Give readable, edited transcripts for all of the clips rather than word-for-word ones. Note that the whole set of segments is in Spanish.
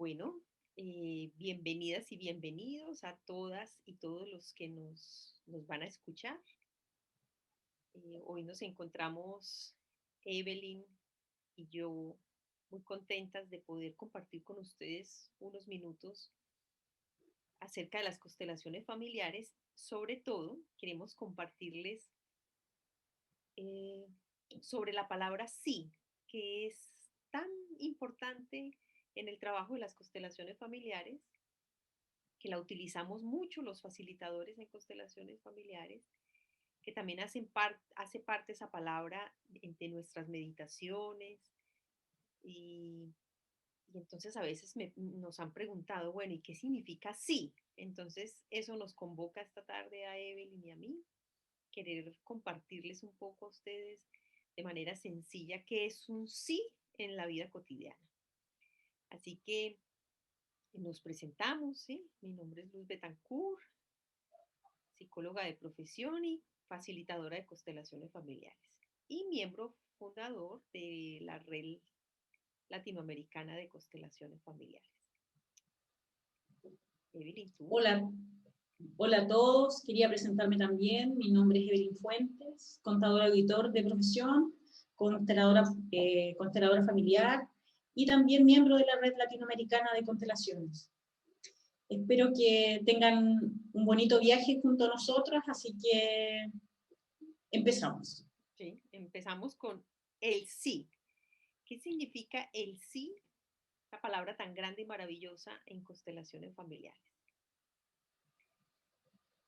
Bueno, bienvenidas y bienvenidos a todas y todos los que nos van a escuchar. Hoy nos encontramos Evelyn y yo muy contentas de poder compartir con ustedes unos minutos acerca de las constelaciones familiares. Sobre todo, queremos compartirles eh, sobre la palabra sí, que es tan importante en el trabajo de las constelaciones familiares, que la utilizamos mucho los facilitadores en constelaciones familiares, que también hace parte esa palabra de nuestras meditaciones y, y entonces a veces nos han preguntado, bueno, ¿y qué significa sí? Entonces eso nos convoca esta tarde a Evelyn y a mí, querer compartirles un poco a ustedes de manera sencilla qué es un sí en la vida cotidiana. Así que nos presentamos, ¿sí? Mi nombre es Luz Betancourt, psicóloga de profesión y facilitadora de constelaciones familiares y miembro fundador de la Red Latinoamericana de Constelaciones Familiares. Evelyn, tú. Hola, hola a todos. Quería presentarme también. Mi nombre es Evelyn Fuentes, contador auditor de profesión, consteladora familiar y también miembro de la Red Latinoamericana de Constelaciones. Espero que tengan un bonito viaje junto a nosotras, así que empezamos. Sí, empezamos con el sí. ¿Qué significa el sí? La palabra tan grande y maravillosa en constelaciones familiares.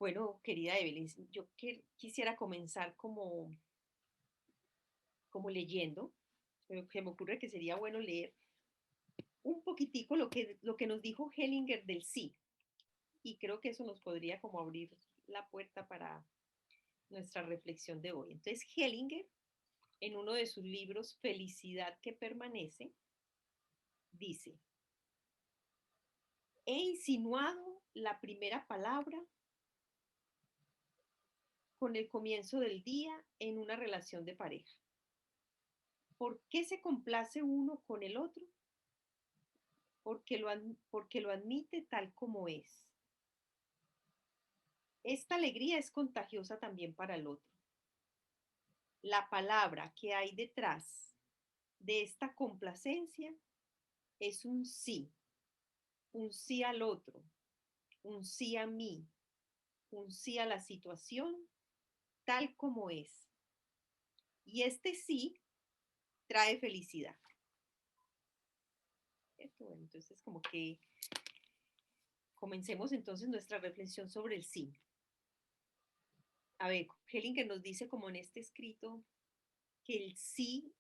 Bueno, querida Evelyn, yo quisiera comenzar como leyendo. Se me ocurre que sería bueno leer un poquitico lo que nos dijo Hellinger del sí. Y creo que eso nos podría como abrir la puerta para nuestra reflexión de hoy. Entonces, Hellinger, en uno de sus libros, Felicidad que permanece, dice, he insinuado la primera palabra con el comienzo del día en una relación de pareja. ¿Por qué se complace uno con el otro? Porque lo admite tal como es. Esta alegría es contagiosa también para el otro. La palabra que hay detrás de esta complacencia es un sí al otro, un sí a mí, un sí a la situación tal como es. Y este sí trae felicidad. Bueno, entonces como que comencemos entonces nuestra reflexión sobre el sí. A ver, Hellinger nos dice como en este escrito que el sí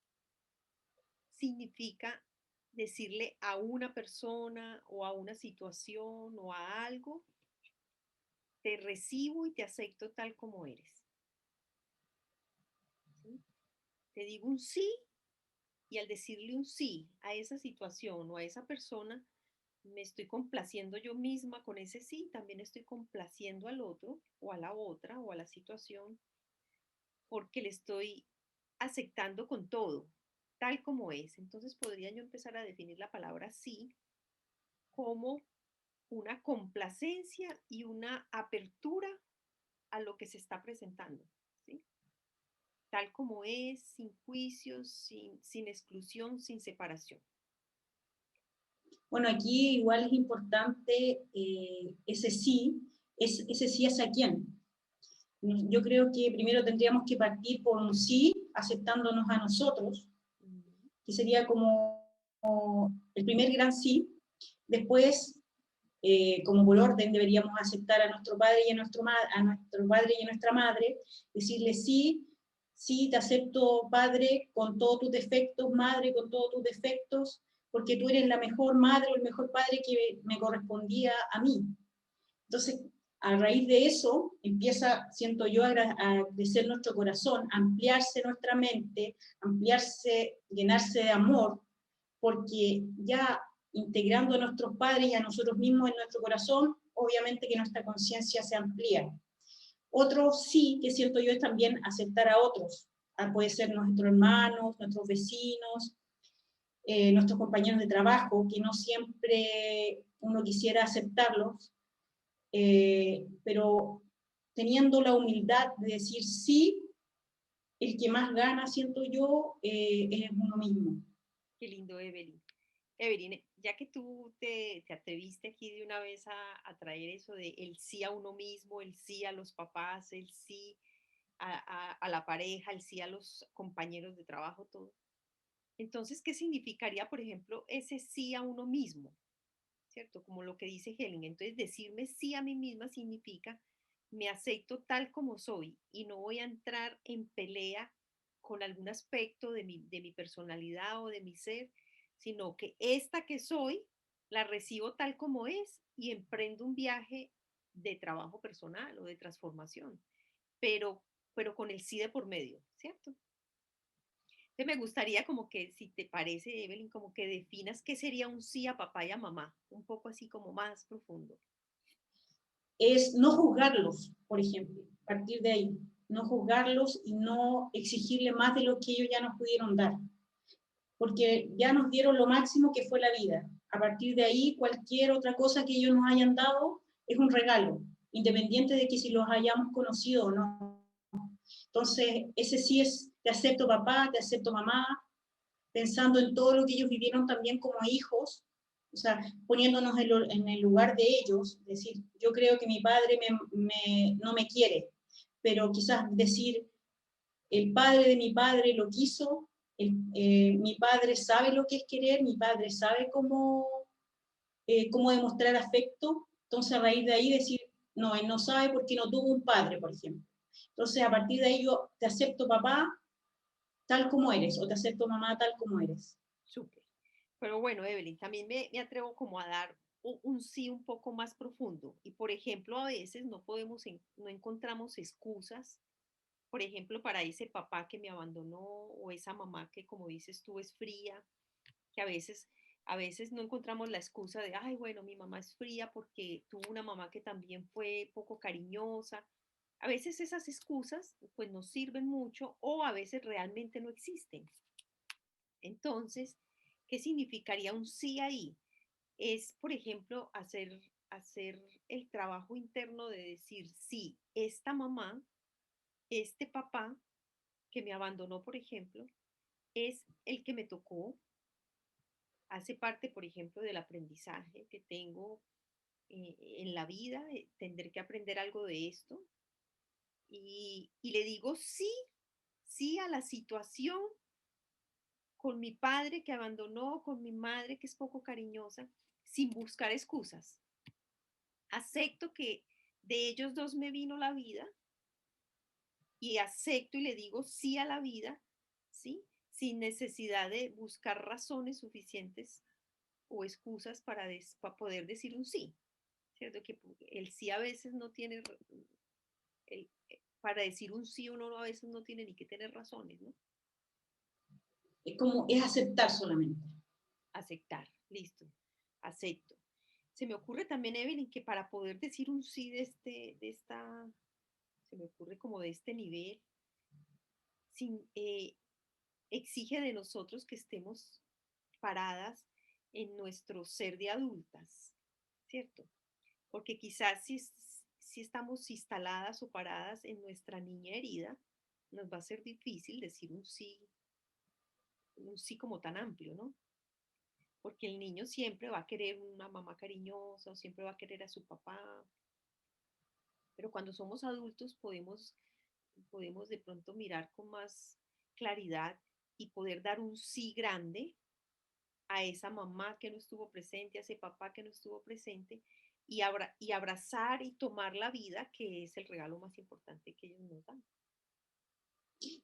significa decirle a una persona o a una situación o a algo, te recibo y te acepto tal como eres. ¿Sí? Te digo un sí y al decirle un sí a esa situación o a esa persona, me estoy complaciendo yo misma con ese sí, también estoy complaciendo al otro o a la otra o a la situación porque le estoy aceptando con todo, tal como es. Entonces podría yo empezar a definir la palabra sí como una complacencia y una apertura a lo que se está presentando, ¿sí? Tal como es, sin juicios, sin exclusión, sin separación. Bueno, aquí igual es importante ese sí hacia quién. Yo creo que primero tendríamos que partir por un sí, aceptándonos a nosotros, que sería como el primer gran sí. Después, como por orden, deberíamos aceptar a nuestro padre y a nuestro padre y a nuestra madre, decirle sí, sí, te acepto padre con todos tus defectos, madre con todos tus defectos, porque tú eres la mejor madre o el mejor padre que me correspondía a mí. Entonces, a raíz de eso, empieza, siento yo, a crecer nuestro corazón, a ampliarse nuestra mente, ampliarse, llenarse de amor, porque ya integrando a nuestros padres y a nosotros mismos en nuestro corazón, obviamente que nuestra conciencia se amplía. Otro sí que siento yo es también aceptar a otros, puede ser nuestros hermanos, nuestros vecinos, nuestros compañeros de trabajo, que no siempre uno quisiera aceptarlos, pero teniendo la humildad de decir sí, el que más gana, siento yo, es uno mismo. Qué lindo, Evelyn. Evelyn, ya que tú te atreviste aquí de una vez a traer eso de el sí a uno mismo, el sí a los papás, el sí a la pareja, el sí a los compañeros de trabajo, todo. Entonces, ¿qué significaría, por ejemplo, ese sí a uno mismo? ¿Cierto? Como lo que dice Helen. Entonces, decirme sí a mí misma significa me acepto tal como soy y no voy a entrar en pelea con algún aspecto de mi personalidad o de mi ser, sino que esta que soy la recibo tal como es y emprendo un viaje de trabajo personal o de transformación, pero, pero con el sí de por medio, ¿cierto? Entonces me gustaría como que, si te parece, Evelyn, como que definas qué sería un sí a papá y a mamá, un poco así como más profundo. Es no juzgarlos, por ejemplo, a partir de ahí, no juzgarlos y no exigirle más de lo que ellos ya nos pudieron dar, porque ya nos dieron lo máximo que fue la vida. A partir de ahí, cualquier otra cosa que ellos nos hayan dado es un regalo, independiente de que si los hayamos conocido o no. Entonces, ese sí es, te acepto papá, te acepto mamá, pensando en todo lo que ellos vivieron también como hijos, o sea, poniéndonos en el lugar de ellos, decir, yo creo que mi padre no me quiere, pero quizás decir, el padre de mi padre lo quiso, mi padre sabe lo que es querer, mi padre sabe cómo demostrar afecto, entonces a raíz de ahí decir, no, él no sabe porque no tuvo un padre, por ejemplo. Entonces a partir de ahí yo te acepto papá tal como eres, o te acepto mamá tal como eres. Súper. Pero bueno, Evelyn, también me atrevo como a dar un sí un poco más profundo. Y por ejemplo, a veces no podemos, no encontramos excusas, por ejemplo, para ese papá que me abandonó o esa mamá que, como dices tú, es fría, que a veces no encontramos la excusa de, ay, bueno, mi mamá es fría porque tuvo una mamá que también fue poco cariñosa. A veces esas excusas pues nos sirven mucho o a veces realmente no existen. Entonces, ¿qué significaría un sí ahí? Es, por ejemplo, hacer el trabajo interno de decir, sí, esta mamá, este papá que me abandonó, por ejemplo, es el que me tocó, hace parte, por ejemplo, del aprendizaje que tengo en la vida, tendré que aprender algo de esto. Y le digo sí, sí a la situación con mi padre que abandonó, con mi madre que es poco cariñosa, sin buscar excusas. Acepto que de ellos dos me vino la vida y acepto y le digo sí a la vida, ¿sí? Sin necesidad de buscar razones suficientes o excusas para poder decir un sí, ¿cierto? Que el sí a veces no tiene, para decir un sí uno a veces no tiene ni que tener razones, ¿no? Es aceptar solamente. Aceptar, listo, acepto. Se me ocurre también, Evelyn, que para poder decir un sí se me ocurre como de este nivel, sin, exige de nosotros que estemos paradas en nuestro ser de adultas, ¿cierto? Porque quizás si estamos instaladas o paradas en nuestra niña herida, nos va a ser difícil decir un sí como tan amplio, ¿no? Porque el niño siempre va a querer una mamá cariñosa o siempre va a querer a su papá, pero cuando somos adultos podemos de pronto mirar con más claridad y poder dar un sí grande a esa mamá que no estuvo presente, a ese papá que no estuvo presente, y abrazar y tomar la vida, que es el regalo más importante que ellos nos dan.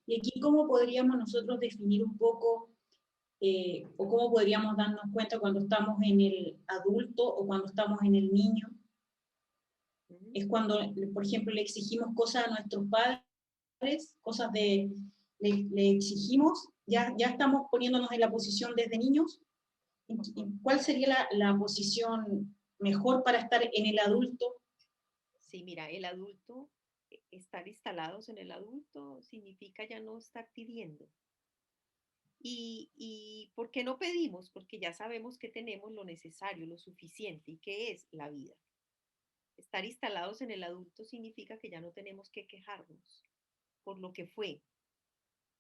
Y aquí, ¿cómo podríamos nosotros definir un poco, o cómo podríamos darnos cuenta cuando estamos en el adulto o cuando estamos en el niño? Es cuando, por ejemplo, le exigimos cosas a nuestros padres, cosas le exigimos, ya estamos poniéndonos en la posición desde niños. ¿Y cuál sería la posición mejor para estar en el adulto? Sí, mira, el adulto, estar instalados en el adulto significa ya no estar pidiendo, ¿Y por qué no pedimos? Porque ya sabemos que tenemos lo necesario, lo suficiente. ¿Y qué es la vida? Estar instalados en el adulto significa que ya no tenemos que quejarnos por lo que fue,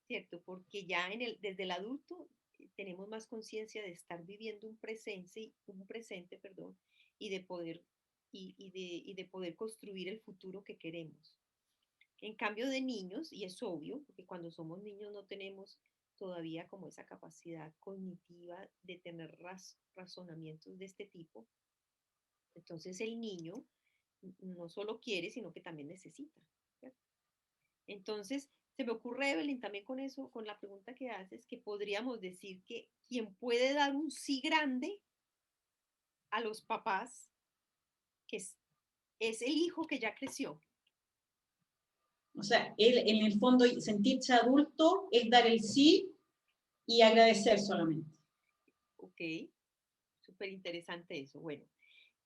¿cierto? Porque ya desde el adulto tenemos más conciencia de estar viviendo un presente, perdón, y de poder, y de poder construir el futuro que queremos. En cambio de niños, y es obvio, porque cuando somos niños no tenemos todavía como esa capacidad cognitiva de tener razonamientos de este tipo, entonces el niño no solo quiere, sino que también necesita, ¿cierto? Entonces, se me ocurre, Evelyn, también con eso, con la pregunta que haces, que podríamos decir que quien puede dar un sí grande a los papás, que es el hijo que ya creció. O sea, él, en el fondo, sentirse adulto es dar el sí y agradecer solamente. Ok, súper interesante eso. Bueno,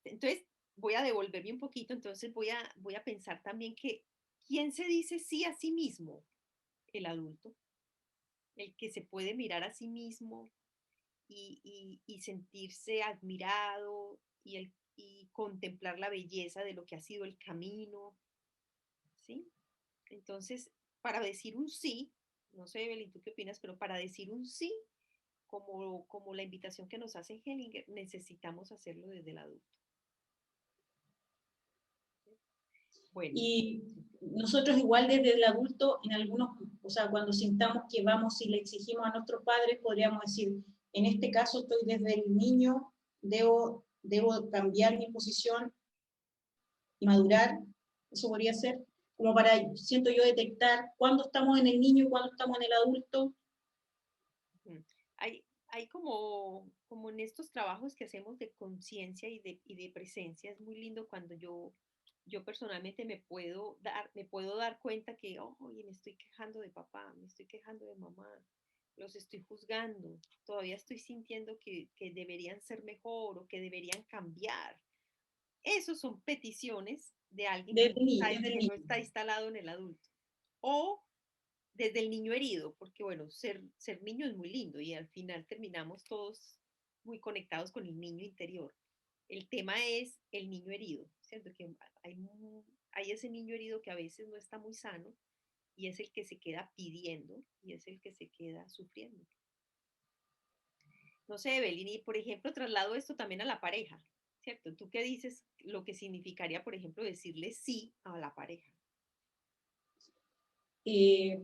entonces voy a devolverme un poquito, entonces voy a pensar también que ¿quién se dice sí a sí mismo? El adulto, el que se puede mirar a sí mismo y sentirse admirado y contemplar la belleza de lo que ha sido el camino, ¿sí? Entonces, para decir un sí, no sé, Evelyn, ¿tú qué opinas? Pero para decir un sí, como la invitación que nos hace Hellinger, necesitamos hacerlo desde el adulto. Bueno, Y nosotros igual desde el adulto, en algunos, o sea, cuando sintamos que vamos y le exigimos a nuestros padres, podríamos decir, en este caso estoy desde el niño, debo cambiar mi posición y madurar, eso podría ser, como para, siento yo, detectar cuándo estamos en el niño y cuándo estamos en el adulto. hay como en estos trabajos que hacemos de conciencia y de presencia, es muy lindo cuando yo personalmente me puedo dar cuenta que, oh, oye, me estoy quejando de papá, me estoy quejando de mamá, los estoy juzgando, todavía estoy sintiendo que deberían ser mejor o que deberían cambiar. Esos son peticiones de alguien Desde el que no niño. está instalado en el adulto. O desde el niño herido, porque bueno, ser niño es muy lindo y al final terminamos todos muy conectados con el niño interior. El tema es el niño herido, ¿cierto? Que hay ese niño herido que a veces no está muy sano y es el que se queda pidiendo y es el que se queda sufriendo. No sé, Evelyn, y por ejemplo, traslado esto también a la pareja, ¿cierto? ¿Tú qué dices lo que significaría, por ejemplo, decirle sí a la pareja?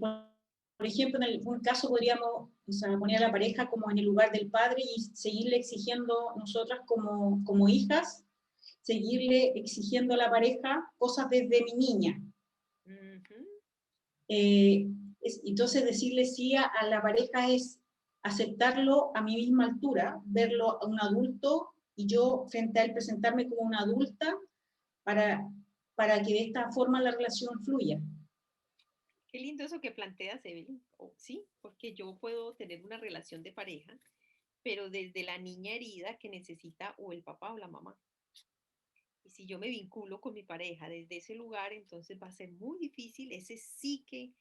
Por ejemplo, en algún caso podríamos, o sea, poner a la pareja como en el lugar del padre y seguirle exigiendo nosotras como hijas, seguirle exigiendo a la pareja cosas desde mi niña. Ujú. Entonces decirle sí a la pareja es aceptarlo a mi misma altura, verlo a un adulto y yo frente a él presentarme como una adulta para, para que de esta forma la relación fluya. Qué lindo eso que planteas, Evelyn. Sí, porque yo puedo tener una relación de pareja, pero desde la niña herida que necesita o el papá o la mamá. Y si yo me vinculo con mi pareja desde ese lugar, entonces va a ser muy difícil ese sí que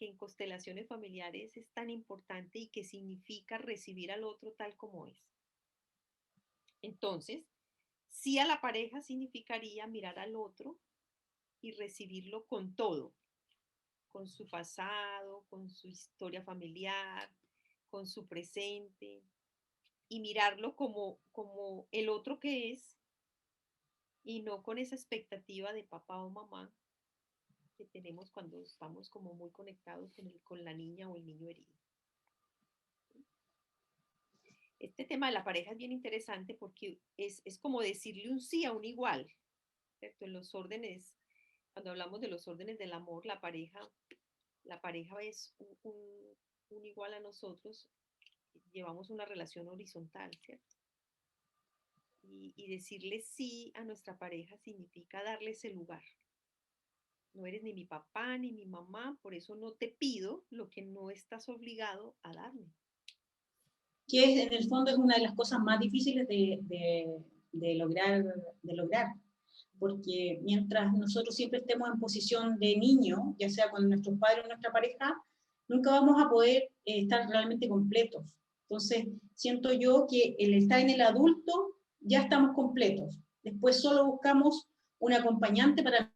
en constelaciones familiares es tan importante y que significa recibir al otro tal como es. Entonces, sí a la pareja significaría mirar al otro y recibirlo con todo, con su pasado, con su historia familiar, con su presente, y mirarlo como el otro que es y no con esa expectativa de papá o mamá que tenemos cuando estamos como muy conectados con la niña o el niño herido. Este tema de la pareja es bien interesante porque es como decirle un sí a un igual, ¿cierto? En los órdenes, cuando hablamos de los órdenes del amor, la pareja es un igual a nosotros, llevamos una relación horizontal, ¿cierto? Y decirle sí a nuestra pareja significa darle ese lugar. No eres ni mi papá ni mi mamá, por eso no te pido lo que no estás obligado a darme. Que es, en el fondo es una de las cosas más difíciles de lograr, porque mientras nosotros siempre estemos en posición de niño, ya sea con nuestros padres o nuestra pareja, nunca vamos a poder estar realmente completos. Entonces, siento yo que el estar en el adulto ya estamos completos. Después solo buscamos un acompañante para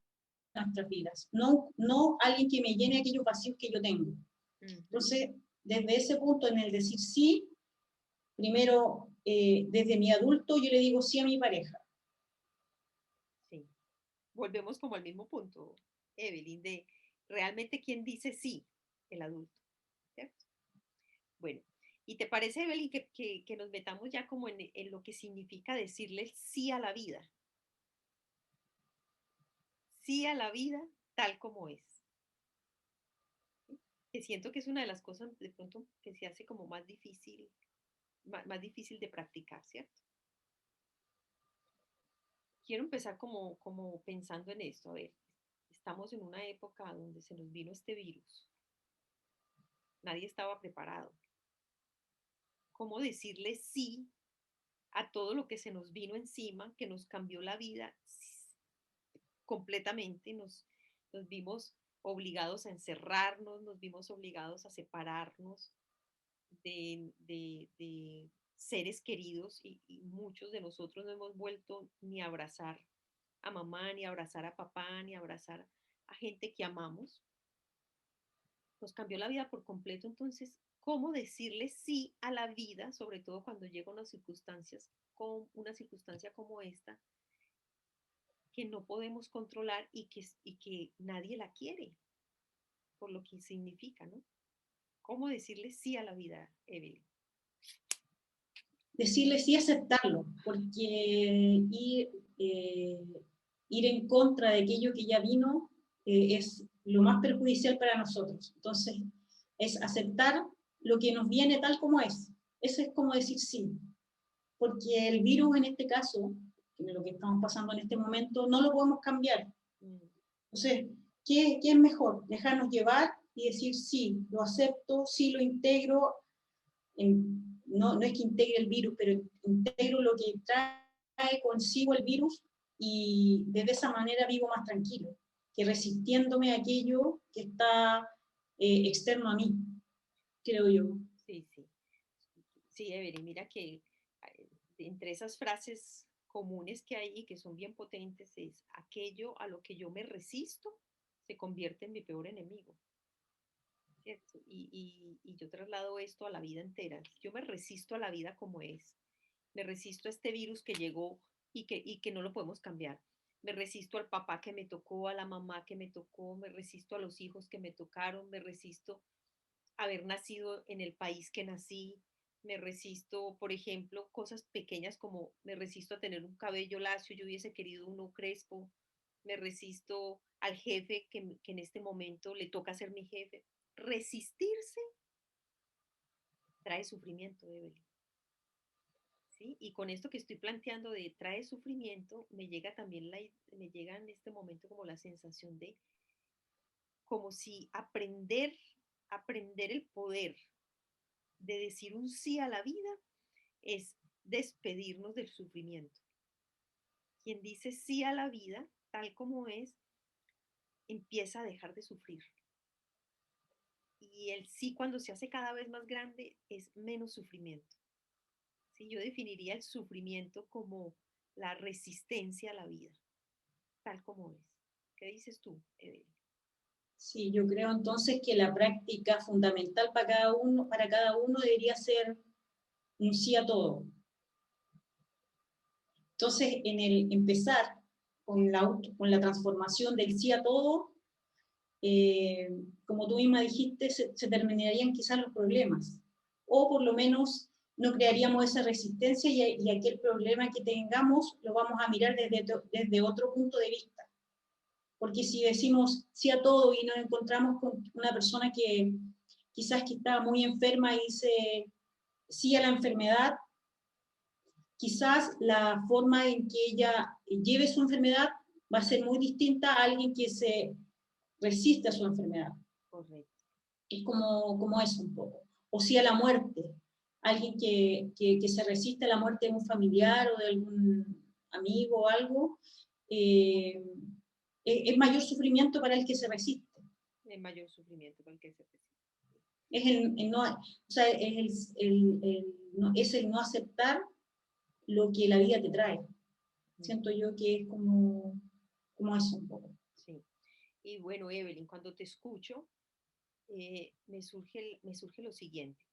nuestras vidas, no alguien que me llene aquellos vacíos que yo tengo. Entonces, desde ese punto, en el decir sí, primero, desde mi adulto, yo le digo sí a mi pareja. Sí. Volvemos como al mismo punto, Evelyn, de realmente quién dice sí, el adulto, ¿cierto? Bueno, ¿y te parece, Evelyn, que nos metamos ya como en lo que significa decirle sí a la vida? Sí a la vida tal como es. ¿Sí? Que siento que es una de las cosas de pronto que se hace como más difícil de practicar, ¿cierto? Quiero empezar como pensando en esto. A ver, estamos en una época donde se nos vino este virus. Nadie estaba preparado. ¿Cómo decirle sí a todo lo que se nos vino encima, que nos cambió la vida completamente? Nos vimos obligados a encerrarnos, nos vimos obligados a separarnos de seres queridos y muchos de nosotros no hemos vuelto ni a abrazar a mamá, ni a abrazar a papá, ni a abrazar a gente que amamos. Nos cambió la vida por completo. Entonces, ¿cómo decirle sí a la vida, sobre todo cuando llega una circunstancia como esta, que no podemos controlar y que nadie la quiere, por lo que significa, ¿no? ¿Cómo decirle sí a la vida, Evelyn? Decirle sí, aceptarlo, porque eh, ir en contra de aquello que ya vino es lo más perjudicial para nosotros. Entonces, es aceptar lo que nos viene tal como es. Eso es como decir sí, porque el virus en este caso, lo que estamos pasando en este momento, no lo podemos cambiar. Entonces, ¿qué es mejor? Dejarnos llevar y decir sí, lo acepto, sí lo integro, no es que integre el virus, pero integro lo que trae consigo el virus y de esa manera vivo más tranquilo, que resistiéndome a aquello que está externo a mí, creo yo. Sí, sí. Sí, Evelyn, mira que entre esas frases comunes que hay y que son bien potentes es aquello a lo que yo me resisto se convierte en mi peor enemigo, ¿cierto? Y yo traslado esto a la vida entera. Yo me resisto a la vida como es. Me resisto a este virus que llegó y que no lo podemos cambiar. Me resisto al papá que me tocó, a la mamá que me tocó, me resisto a los hijos que me tocaron, me resisto a haber nacido en el país que nací, me resisto, por ejemplo, cosas pequeñas como me resisto a tener un cabello lacio, yo hubiese querido uno crespo, me resisto al jefe que en este momento le toca ser mi jefe. Resistirse trae sufrimiento, Evelyn. ¿Sí? Y con esto que estoy planteando de trae sufrimiento, me llega en este momento como la sensación de como si aprender el poder de decir un sí a la vida es despedirnos del sufrimiento. Quien dice sí a la vida, tal como es, empieza a dejar de sufrir. Y el sí, cuando se hace cada vez más grande, es menos sufrimiento. ¿Sí? Yo definiría el sufrimiento como la resistencia a la vida, tal como es. ¿Qué dices tú, Evelyn? Sí, yo creo entonces que la práctica fundamental para cada uno debería ser un sí a todo. Entonces, en el empezar con la transformación del sí a todo, como tú misma dijiste, se terminarían quizás los problemas, o por lo menos no crearíamos esa resistencia y aquel problema que tengamos lo vamos a mirar desde otro punto de vista. Porque si decimos sí a todo y nos encontramos con una persona que quizás que está muy enferma y dice sí a la enfermedad, quizás la forma en que ella lleve su enfermedad va a ser muy distinta a alguien que se resiste a su enfermedad. Correcto. Es como eso un poco. O sí a la muerte. Alguien que se resiste a la muerte de un familiar o de algún amigo o algo, es mayor sufrimiento para el que se resiste. El mayor sufrimiento con el que se presenta. Es el no, o sea, es el no aceptar lo que la vida te trae. Siento yo que es como eso un poco. Sí. Y bueno, Evelyn, cuando te escucho, me surge lo siguiente.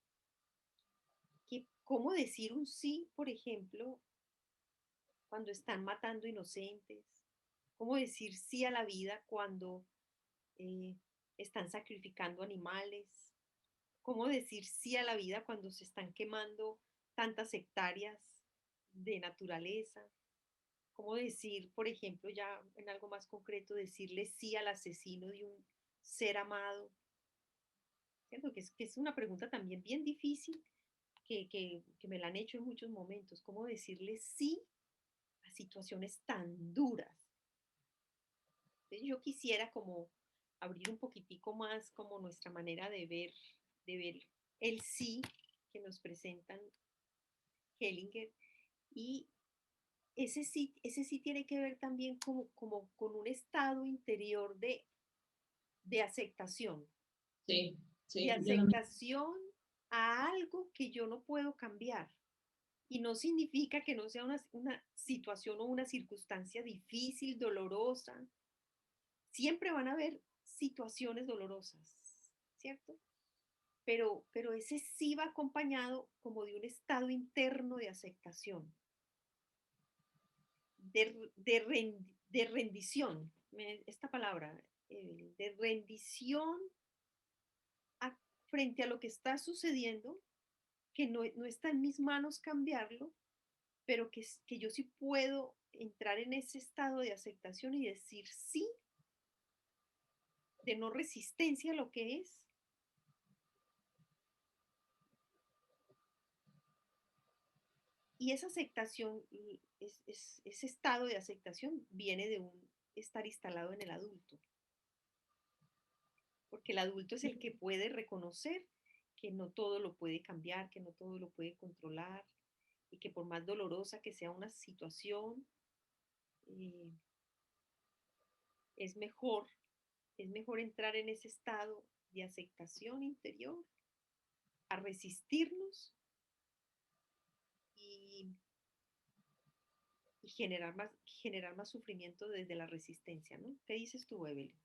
¿Cómo decir un sí, por ejemplo, cuando están matando inocentes? ¿Cómo decir sí a la vida cuando eh, están sacrificando animales? ¿Cómo decir sí a la vida cuando se están quemando tantas hectáreas de naturaleza? ¿Cómo decir, por ejemplo, ya en algo más concreto, decirle sí al asesino de un ser amado? ¿Cierto? Que es una pregunta también bien difícil que me la han hecho en muchos momentos. ¿Cómo decirle sí a situaciones tan duras? Entonces yo quisiera como abrir un poquitico más como nuestra manera de ver el sí que nos presentan Hellinger y ese sí tiene que ver también como con un estado interior de aceptación, Sí, de sí, yo también. aceptación a algo que yo no puedo cambiar. Y no significa que no sea una situación o una circunstancia difícil, dolorosa. Siempre van a haber situaciones dolorosas, ¿cierto? Pero ese sí va acompañado como de un estado interno de aceptación, de rendición, esta palabra, de rendición a, frente a lo que está sucediendo, que no está en mis manos cambiarlo, pero que yo sí puedo entrar en ese estado de aceptación y decir sí, de no resistencia a lo que es. Y esa aceptación, ese estado de aceptación viene de un estar instalado en el adulto, porque el adulto es el que puede reconocer que no todo lo puede cambiar, que no todo lo puede controlar y que por más dolorosa que sea una situación, eh, es mejor, es mejor entrar en ese estado de aceptación interior, a resistirnos y, y generar más sufrimiento desde la resistencia, ¿no? ¿Qué dices tú, Evelyn?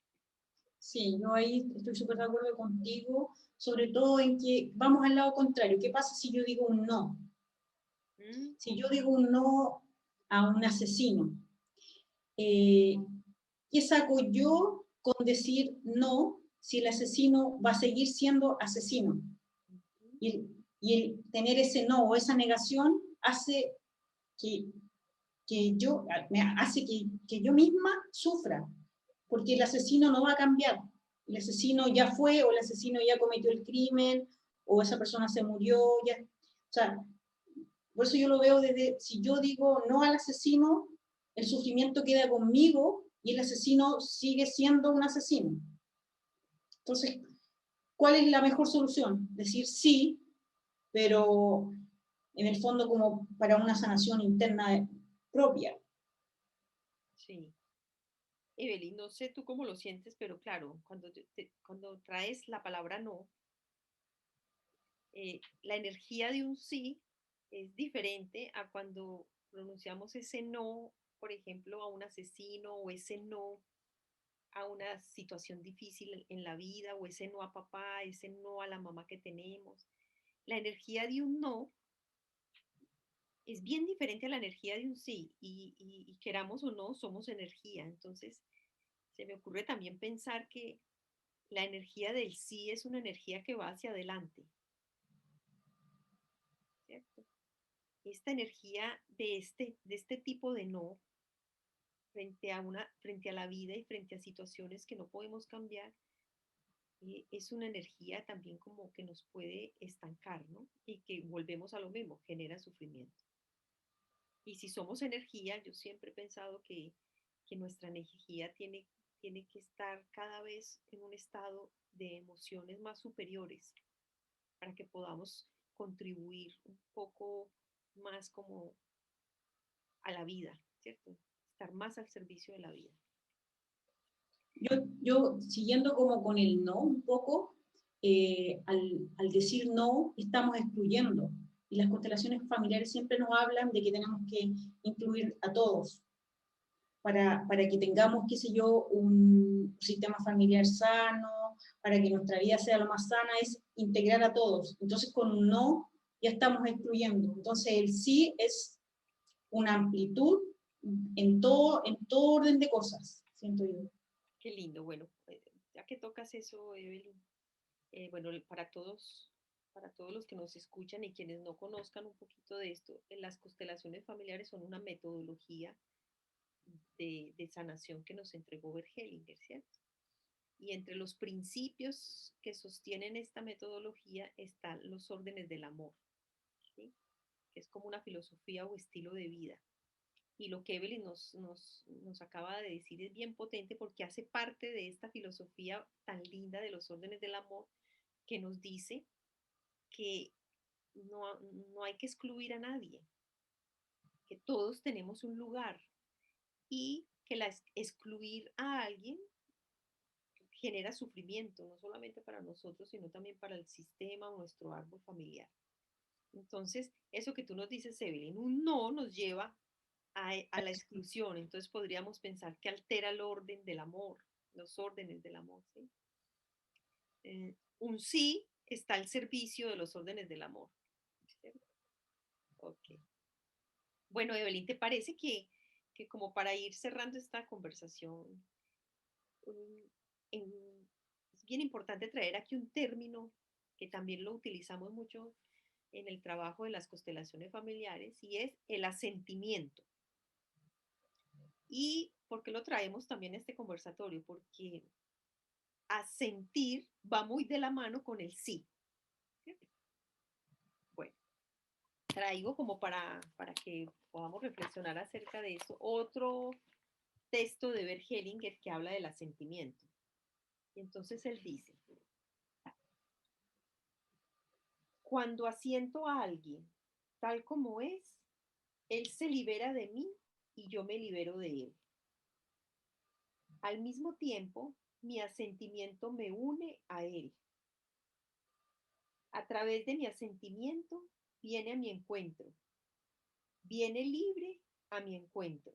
Sí, yo ahí estoy súper de acuerdo contigo, sobre todo en que vamos al lado contrario. ¿Qué pasa si yo digo un no? ¿Mm? Si yo digo un no a un asesino, eh, ¿qué saco yo con decir no si el asesino va a seguir siendo asesino? Y, y el tener ese no o esa negación hace que, me hace que yo misma sufra, porque el asesino no va a cambiar. El asesino ya fue, o el asesino ya cometió el crimen, o esa persona se murió, ya. O sea, por eso yo lo veo desde, si yo digo no al asesino, el sufrimiento queda conmigo y el asesino sigue siendo un asesino. Entonces, ¿cuál es la mejor solución? Decir sí, pero en el fondo como para una sanación interna propia. Sí. Evelyn, no sé tú cómo lo sientes, pero claro, cuando traes la palabra no, la energía de un sí es diferente a cuando pronunciamos ese no, por ejemplo, a un asesino o ese no a una situación difícil en la vida o ese no a papá, ese no a la mamá que tenemos. La energía de un no es bien diferente a la energía de un sí y queramos o no, somos energía. Entonces, se me ocurre también pensar que la energía del sí es una energía que va hacia adelante, ¿cierto? Esta energía de este tipo de no frente a la vida y frente a situaciones que no podemos cambiar, es una energía también como que nos puede estancar, ¿no? Y que volvemos a lo mismo, genera sufrimiento. Y si somos energía, yo siempre he pensado que nuestra energía tiene que estar cada vez en un estado de emociones más superiores para que podamos contribuir un poco más como a la vida, ¿cierto? Estar más al servicio de la vida. Yo siguiendo como con el no un poco, al decir no, estamos excluyendo. Y las constelaciones familiares siempre nos hablan de que tenemos que incluir a todos para que tengamos, qué sé yo, un sistema familiar sano, para que nuestra vida sea lo más sana, es integrar a todos. Entonces con un no ya estamos excluyendo. Entonces el sí es una amplitud en todo orden de cosas, siento yo. Qué lindo. Bueno, ya que tocas eso, Evelyn, bueno, para todos los que nos escuchan y quienes no conozcan un poquito de esto, las constelaciones familiares son una metodología de sanación que nos entregó Bert Hellinger, ¿cierto? Y entre los principios que sostienen esta metodología están los órdenes del amor, ¿sí? Que es como una filosofía o estilo de vida. Y lo que Evelyn nos acaba de decir es bien potente porque hace parte de esta filosofía tan linda de los órdenes del amor que nos dice que no hay que excluir a nadie, que todos tenemos un lugar y que excluir a alguien genera sufrimiento, no solamente para nosotros, sino también para el sistema o nuestro árbol familiar. Entonces, eso que tú nos dices, Evelyn, un no nos lleva a la exclusión, entonces podríamos pensar que altera el orden del amor, los órdenes del amor, ¿sí? Un sí está al servicio de los órdenes del amor, ¿cierto? Ok. Bueno, Evelyn, ¿te parece que como para ir cerrando esta conversación, um, es bien importante traer aquí un término que también lo utilizamos mucho en el trabajo de las constelaciones familiares y es el asentimiento. ¿Y por qué lo traemos también a este conversatorio? Porque asentir va muy de la mano con el sí. ¿Cierto? Bueno, traigo como para que podamos reflexionar acerca de eso otro texto de Bert Hellinger que habla del asentimiento. Y entonces él dice, cuando asiento a alguien tal como es, él se libera de mí y yo me libero de él. Al mismo tiempo, mi asentimiento me une a él. A través de mi asentimiento, viene a mi encuentro. Viene libre a mi encuentro.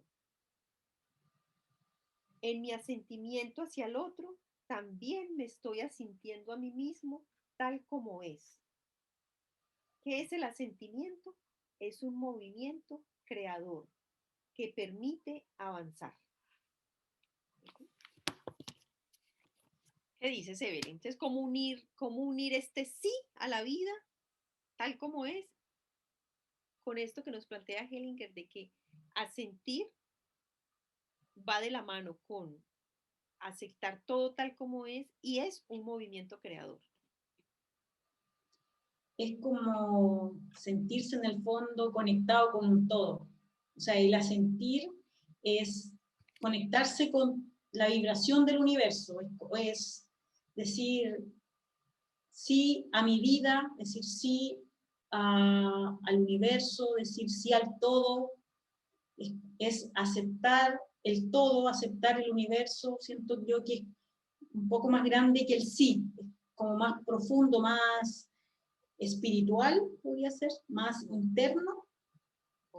En mi asentimiento hacia el otro, también me estoy asintiendo a mí mismo tal como es. ¿Qué es el asentimiento? Es un movimiento creador que permite avanzar. ¿Qué dices, Evelyn? Entonces, cómo unir este sí a la vida, tal como es, con esto que nos plantea Hellinger de que asentir va de la mano con aceptar todo tal como es y es un movimiento creador. Es como sentirse en el fondo conectado con un todo. O sea, el asentir es conectarse con la vibración del universo, es decir sí a mi vida, decir sí al universo, decir sí al todo, es aceptar el todo, aceptar el universo. Siento yo que es un poco más grande que el sí, es como más profundo, más espiritual, podría ser, más interno,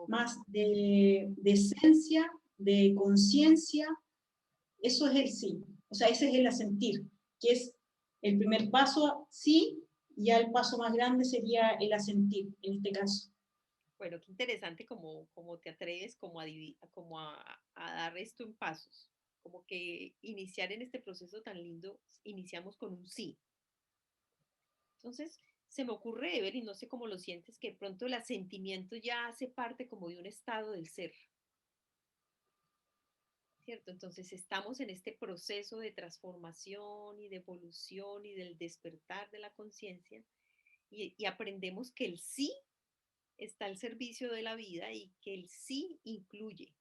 más de esencia, de conciencia. Eso es el sí, o sea, ese es el asentir, que es el primer paso, sí, y ya el paso más grande sería el asentir, en este caso. Bueno, qué interesante como te atreves a dar esto en pasos, como que iniciar en este proceso tan lindo, iniciamos con un sí. Entonces, se me ocurre, Evelyn, no sé cómo lo sientes, que de pronto el asentimiento ya hace parte como de un estado del ser, ¿cierto? Entonces, estamos en este proceso de transformación y de evolución y del despertar de la conciencia y aprendemos que el sí está al servicio de la vida y que el sí incluye.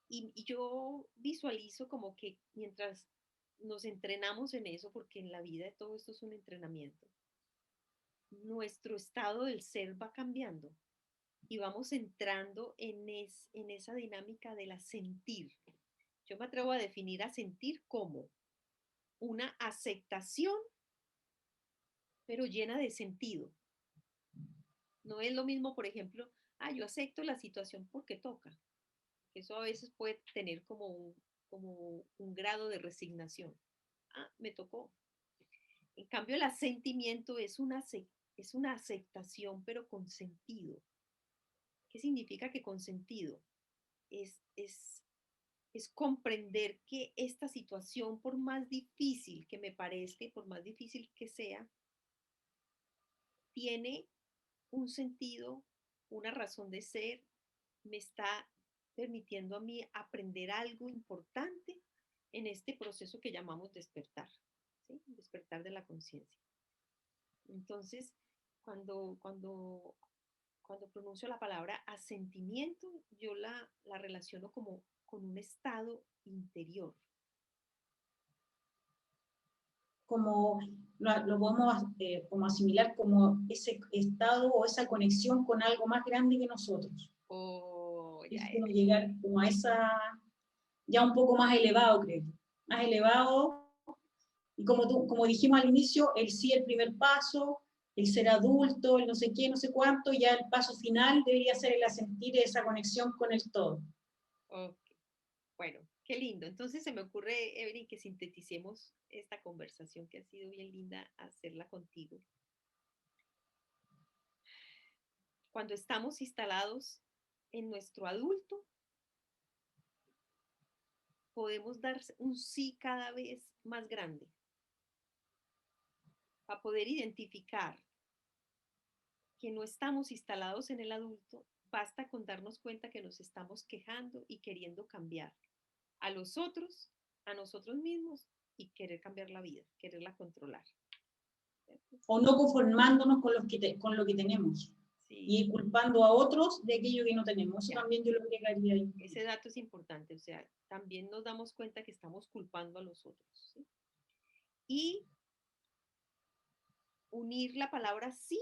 Y yo visualizo como que mientras nos entrenamos en eso, porque en la vida todo esto es un entrenamiento, nuestro estado del ser va cambiando y vamos entrando en esa dinámica de la sentir. Yo me atrevo a definir a sentir como una aceptación pero llena de sentido. No es lo mismo, por ejemplo, yo acepto la situación porque toca. Eso a veces puede tener como un grado de resignación. Me tocó. En cambio, el asentimiento es una aceptación, pero con sentido. ¿Qué significa que con sentido? Es, es, es comprender que esta situación, por más difícil que me parezca y por más difícil que sea, tiene un sentido, una razón de ser, me está permitiendo a mí aprender algo importante en este proceso que llamamos despertar, ¿sí? Despertar de la conciencia. Entonces, cuando, cuando, cuando pronuncio la palabra asentimiento, yo la relaciono como con un estado interior. Como lo podemos como asimilar como ese estado o esa conexión con algo más grande que nosotros. Oh, ya Es como eres. llegar como a esa, ya un poco más elevado, creo. Más elevado, y como dijimos al inicio, el sí, el primer paso, el ser adulto, el no sé qué, no sé cuánto, ya el paso final debería ser el asentir esa conexión con el todo. Ok, bueno, qué lindo. Entonces se me ocurre, Evelyn, que sinteticemos esta conversación que ha sido bien linda hacerla contigo. Cuando estamos instalados en nuestro adulto, podemos dar un sí cada vez más grande para poder identificar que no estamos instalados en el adulto. Basta con darnos cuenta que nos estamos quejando y queriendo cambiar a los otros, a nosotros mismos y querer cambiar la vida, quererla controlar. ¿Cierto? O no conformándonos con lo que tenemos. Sí, Y culpando a otros de aquello que no tenemos. Eso ya. también yo lo agregaría ahí. Ese dato es importante, o sea, también nos damos cuenta que estamos culpando a los otros. ¿Sí? Y unir la palabra sí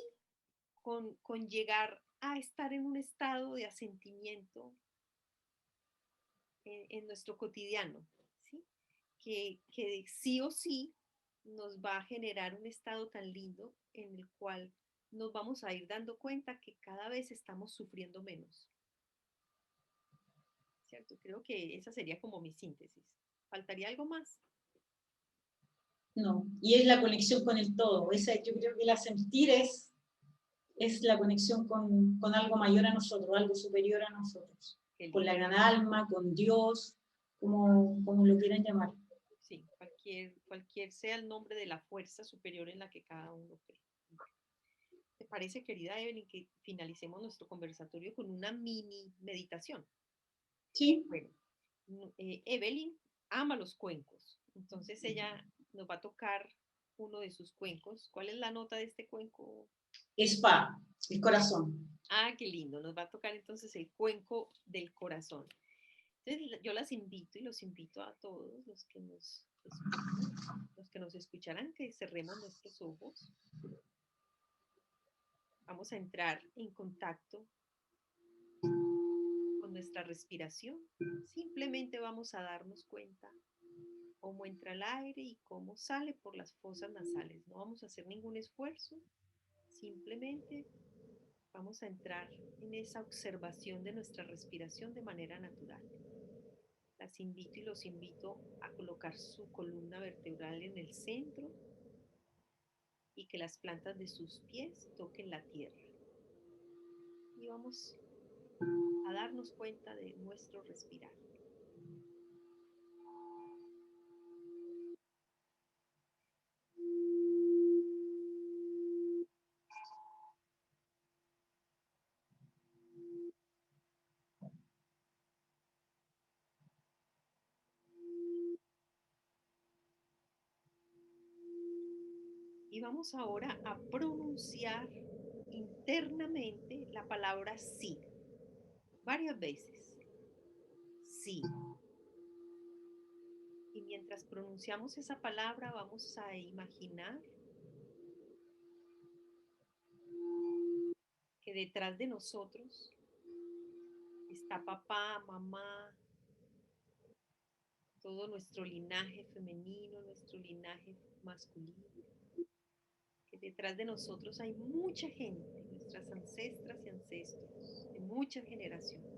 con llegar a estar en un estado de asentimiento en nuestro cotidiano, ¿sí? Que sí o sí nos va a generar un estado tan lindo en el cual nos vamos a ir dando cuenta que cada vez estamos sufriendo menos. ¿Cierto? Creo que esa sería como mi síntesis. ¿Faltaría algo más? No, y es la conexión con el todo. Esa, yo creo que la sentir es la conexión con algo mayor a nosotros, algo superior a nosotros. Qué Con la lindo. gran alma, con Dios, como lo quieran llamar. Sí, cualquier sea el nombre de la fuerza superior en la que cada uno cree. ¿Te parece, querida Evelyn, que finalicemos nuestro conversatorio con una mini meditación? Sí, Bueno, Evelyn ama los cuencos, entonces ella nos va a tocar uno de sus cuencos. ¿Cuál es la nota de este cuenco? es pa, el corazón. Qué lindo, nos va a tocar entonces el cuenco del corazón. Entonces yo las invito y los invito a todos los que nos escuchan, los que nos escucharán, que cerremos nuestros ojos. Vamos a entrar en contacto con nuestra respiración. Simplemente vamos a darnos cuenta cómo entra el aire y cómo sale por las fosas nasales. No vamos a hacer ningún esfuerzo, simplemente vamos a entrar en esa observación de nuestra respiración de manera natural. Las invito y los invito a colocar su columna vertebral en el centro y que las plantas de sus pies toquen la tierra. Y vamos a darnos cuenta de nuestro respirar. Y vamos ahora a pronunciar internamente la palabra sí, varias veces. Sí. Y mientras pronunciamos esa palabra, vamos a imaginar que detrás de nosotros está papá, mamá, todo nuestro linaje femenino, nuestro linaje masculino, que detrás de nosotros hay mucha gente, nuestras ancestras y ancestros, de muchas generaciones.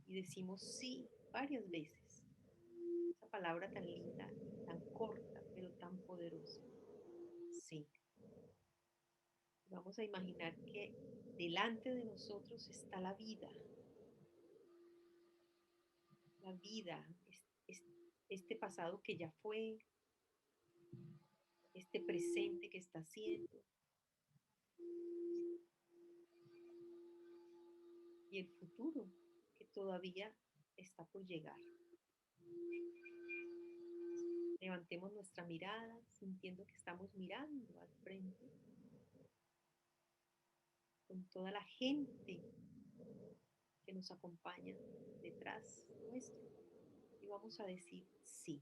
Y decimos sí varias veces. Esa palabra tan linda, tan corta, pero tan poderosa. Sí. Vamos a imaginar que delante de nosotros está la vida. La vida, este pasado que ya fue, este presente que está haciendo y el futuro que todavía está por llegar. Levantemos nuestra mirada sintiendo que estamos mirando al frente con toda la gente que nos acompaña detrás nuestro y vamos a decir sí.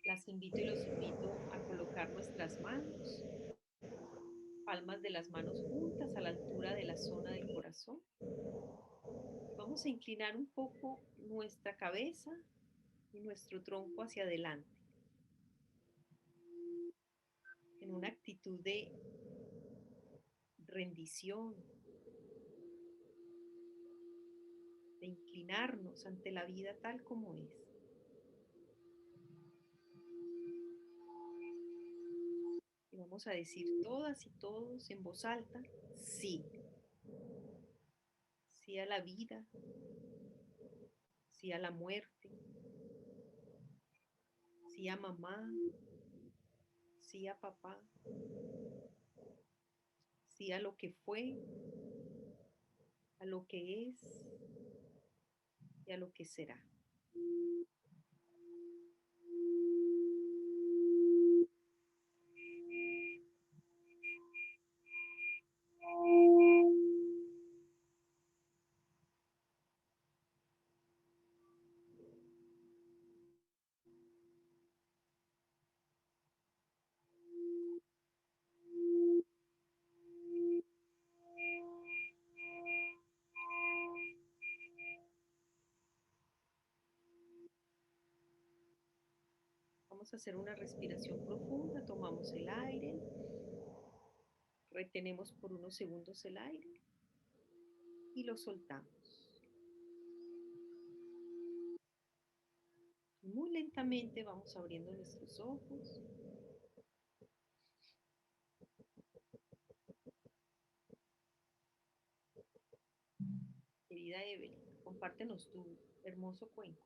Las invito y los invito a colocar nuestras manos, palmas de las manos juntas a la altura de la zona del corazón. Vamos a inclinar un poco nuestra cabeza y nuestro tronco hacia adelante, en una actitud de rendición, de inclinarnos ante la vida tal como es. Y vamos a decir todas y todos en voz alta, sí. Sí a la vida, sí a la muerte, sí a mamá, sí a papá, sí a lo que fue, a lo que es y a lo que será. Vamos a hacer una respiración profunda, tomamos el aire, retenemos por unos segundos el aire y lo soltamos. Muy lentamente vamos abriendo nuestros ojos. Querida Evelyn, compártenos tu hermoso cuenco.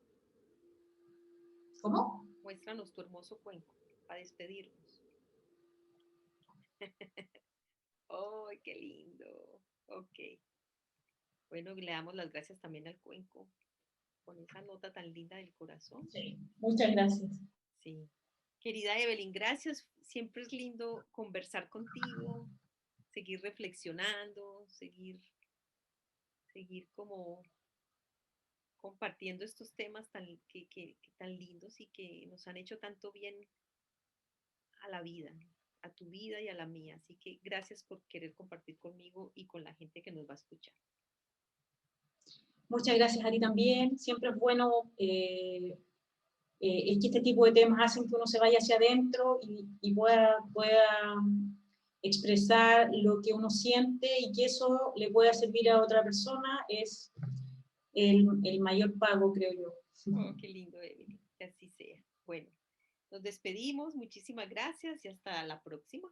¿Cómo? Muéstranos tu hermoso cuenco para despedirnos. ¡Oh, qué lindo! Ok. Bueno, le damos las gracias también al cuenco con esa nota tan linda del corazón. Sí, muchas gracias. Sí. Querida Evelyn, gracias. Siempre es lindo conversar contigo, seguir reflexionando, seguir como compartiendo estos temas que tan lindos y que nos han hecho tanto bien a la vida, a tu vida y a la mía. Así que gracias por querer compartir conmigo y con la gente que nos va a escuchar. Muchas gracias a ti también. Siempre es bueno es que este tipo de temas hacen que uno se vaya hacia adentro y pueda expresar lo que uno siente y que eso le pueda servir a otra persona es el mayor pago, creo yo. Oh, qué lindo, Evelyn, que así sea. Bueno, nos despedimos, muchísimas gracias y hasta la próxima.